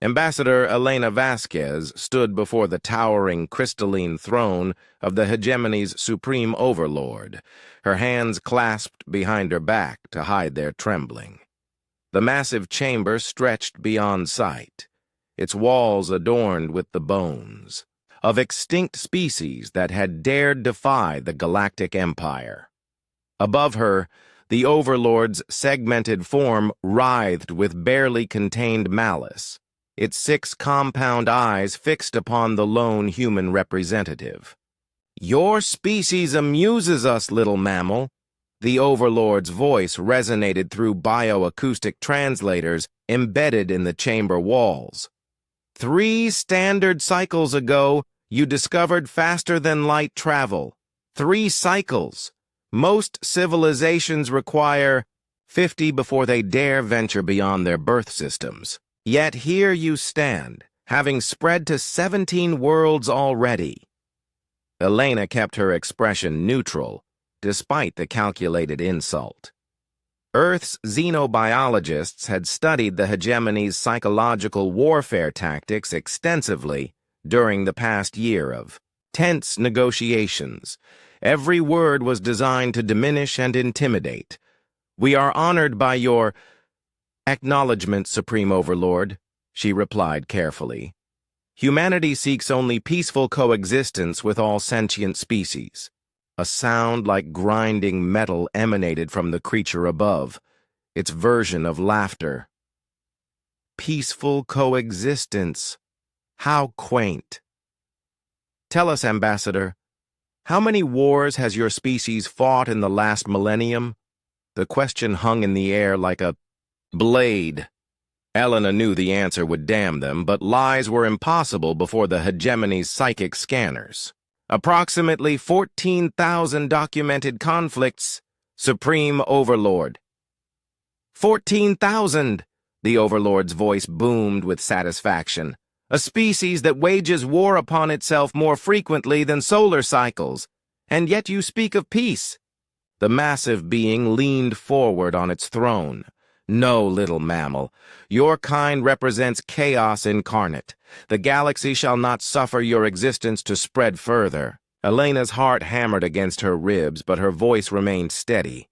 Ambassador Elena Vasquez stood before the towering crystalline throne of the hegemony's supreme overlord, her hands clasped behind her back to hide their trembling. The massive chamber stretched beyond sight, its walls adorned with the bones of extinct species that had dared defy the Galactic Empire. Above her, the overlord's segmented form writhed with barely contained malice, its 6 compound eyes fixed upon the lone human representative. "Your species amuses us, little mammal." The overlord's voice resonated through bioacoustic translators embedded in the chamber walls. 3 standard cycles ago, you discovered faster-than-light travel. 3 cycles. Most civilizations require 50 before they dare venture beyond their birth systems. Yet here you stand, having spread to 17 worlds already. Elena kept her expression neutral, despite the calculated insult. Earth's xenobiologists had studied the hegemony's psychological warfare tactics extensively during the past year of tense negotiations. Every word was designed to diminish and intimidate. "We are honored by your acknowledgement, Supreme Overlord," she replied carefully. "Humanity seeks only peaceful coexistence with all sentient species." A sound like grinding metal emanated from the creature above, its version of laughter. Peaceful coexistence. How quaint. "Tell us, Ambassador, how many wars has your species fought in the last millennium?" The question hung in the air like a blade. Elena knew the answer would damn them, but lies were impossible before the hegemony's psychic scanners. "Approximately 14,000 documented conflicts, Supreme Overlord." 14,000! The Overlord's voice boomed with satisfaction. "A species that wages war upon itself more frequently than solar cycles, and yet you speak of peace." The massive being leaned forward on its throne. "No, little mammal. Your kind represents chaos incarnate. The galaxy shall not suffer your existence to spread further." Elena's heart hammered against her ribs, but her voice remained steady.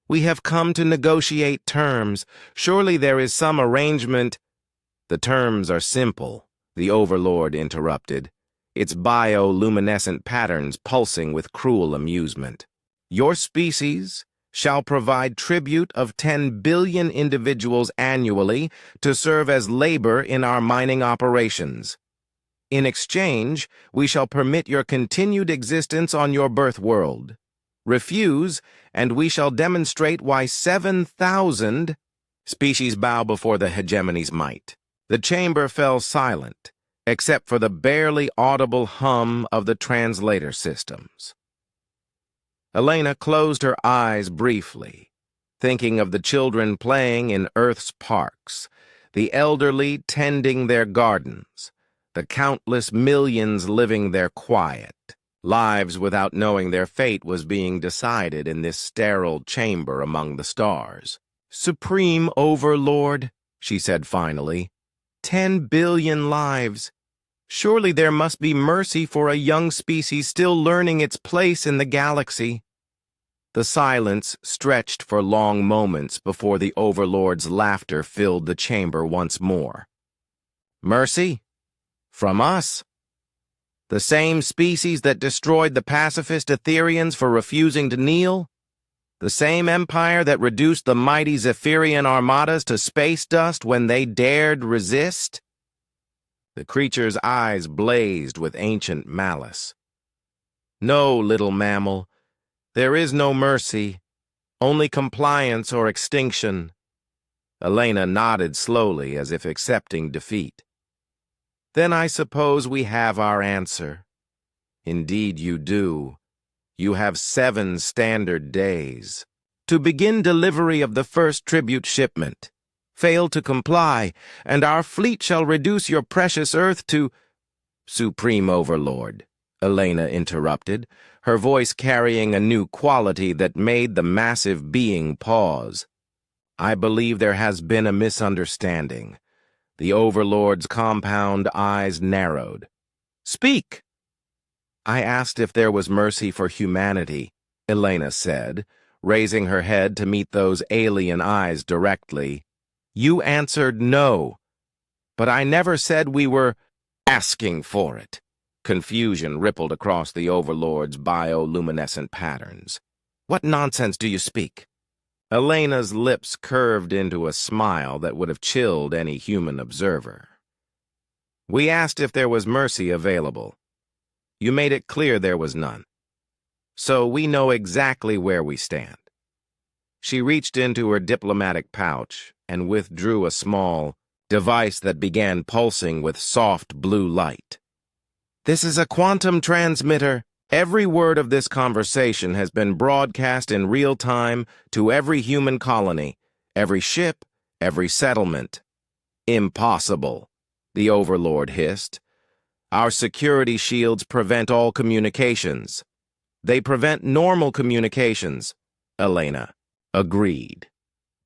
"We have come to negotiate terms. Surely there is some arrangement." "The terms are simple," the Overlord interrupted, its bioluminescent patterns pulsing with cruel amusement. "Your species shall provide tribute of 10 billion individuals annually to serve as labor in our mining operations. In exchange, we shall permit your continued existence on your birth world. Refuse, and we shall demonstrate why 7,000 species bow before the hegemony's might." The chamber fell silent, except for the barely audible hum of the translator systems. Elena closed her eyes briefly, thinking of the children playing in Earth's parks, the elderly tending their gardens, the countless millions living their quiet lives without knowing their fate was being decided in this sterile chamber among the stars. "Supreme Overlord," she said finally, 10 billion lives. Surely there must be mercy for a young species still learning its place in the galaxy." The silence stretched for long moments before the Overlord's laughter filled the chamber once more. "Mercy? From us? The same species that destroyed the pacifist Etherians for refusing to kneel? The same empire that reduced the mighty Zephyrian armadas to space dust when they dared resist?" The creature's eyes blazed with ancient malice. "No, little mammal. There is no mercy, only compliance or extinction." Elena nodded slowly as if accepting defeat. "Then I suppose we have our answer." "Indeed you do. You have 7 standard days to begin delivery of the first tribute shipment. Fail to comply, and our fleet shall reduce your precious Earth to—" "Supreme Overlord," Elena interrupted, her voice carrying a new quality that made the massive being pause. "I believe there has been a misunderstanding. The Overlord's compound eyes narrowed. "Speak!" "I asked if there was mercy for humanity," Elena said, raising her head to meet those alien eyes directly. "You answered no. But I never said we were asking for it." Confusion rippled across the Overlord's bioluminescent patterns. "What nonsense do you speak?" Elena's lips curved into a smile that would have chilled any human observer. "We asked if there was mercy available. You made it clear there was none. So we know exactly where we stand." She reached into her diplomatic pouch and withdrew a small device that began pulsing with soft blue light. "This is a quantum transmitter. Every word of this conversation has been broadcast in real time to every human colony, every ship, every settlement." "Impossible," the Overlord hissed. "Our security shields prevent all communications." "They prevent normal communications," Elena agreed.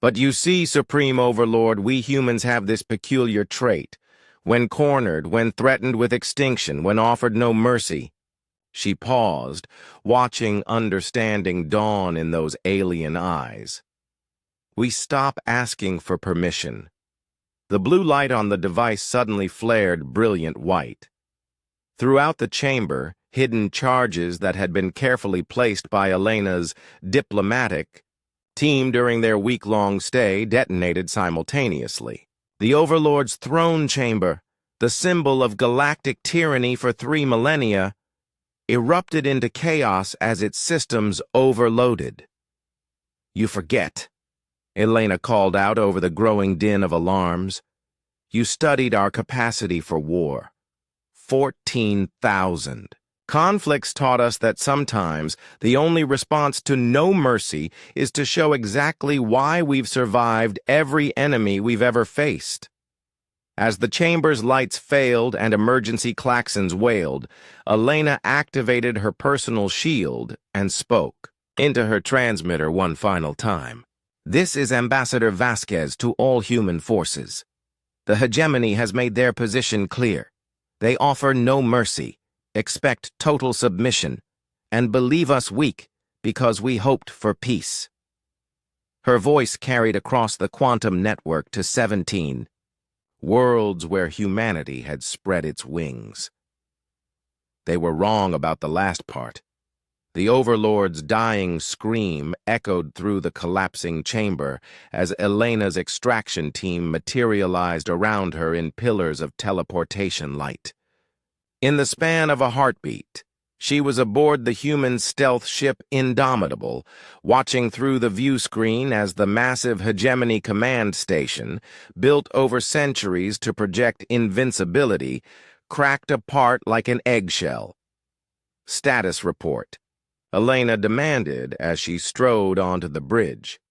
"But you see, Supreme Overlord, we humans have this peculiar trait. When cornered, when threatened with extinction, when offered no mercy." She paused, watching understanding dawn in those alien eyes. "We stop asking for permission." The blue light on the device suddenly flared brilliant white. Throughout the chamber, hidden charges that had been carefully placed by Elena's diplomatic team during their week-long stay detonated simultaneously. The Overlord's throne chamber, the symbol of galactic tyranny for 3 millennia, erupted into chaos as its systems overloaded. "You forget," Elena called out over the growing din of alarms. "You studied our capacity for war. 14,000. Conflicts taught us that sometimes the only response to no mercy is to show exactly why we've survived every enemy we've ever faced." As the chamber's lights failed and emergency klaxons wailed, Elena activated her personal shield and spoke into her transmitter one final time. "This is Ambassador Vasquez to all human forces. The hegemony has made their position clear. They offer no mercy, expect total submission, and believe us weak because we hoped for peace." Her voice carried across the quantum network to 17 worlds where humanity had spread its wings. They were wrong about the last part. The Overlord's dying scream echoed through the collapsing chamber as Elena's extraction team materialized around her in pillars of teleportation light. In the span of a heartbeat, she was aboard the human stealth ship Indomitable, watching through the view screen as the massive hegemony command station, built over centuries to project invincibility, cracked apart like an eggshell. "Status report," Elena demanded as she strode onto the bridge.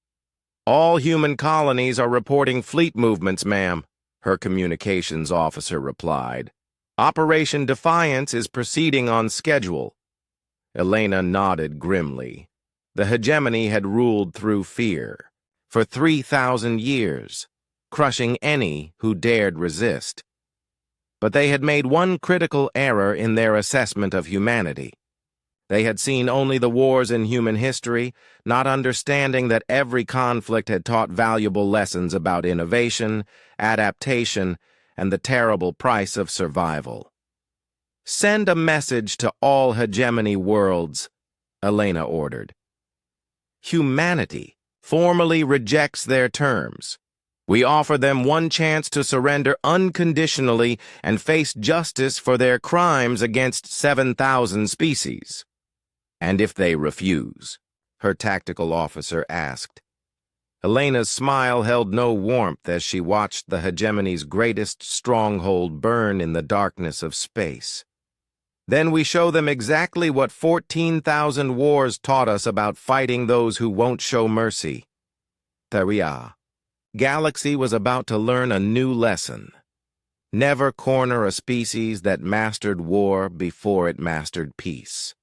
"All human colonies are reporting fleet movements, ma'am," her communications officer replied. "Operation Defiance is proceeding on schedule." Elena nodded grimly. The hegemony had ruled through fear for 3,000 years, crushing any who dared resist. But they had made one critical error in their assessment of humanity. They had seen only the wars in human history, not understanding that every conflict had taught valuable lessons about innovation, adaptation, and the terrible price of survival. "Send a message to all hegemony worlds," Elena ordered. "Humanity formally rejects their terms. We offer them one chance to surrender unconditionally and face justice for their crimes against 7,000 species." "And if they refuse?" her tactical officer asked. Elena's smile held no warmth as she watched the hegemony's greatest stronghold burn in the darkness of space. "Then we show them exactly what 14,000 wars taught us about fighting those who won't show mercy." Theria. Galaxy was about to learn a new lesson. Never corner a species that mastered war before it mastered peace.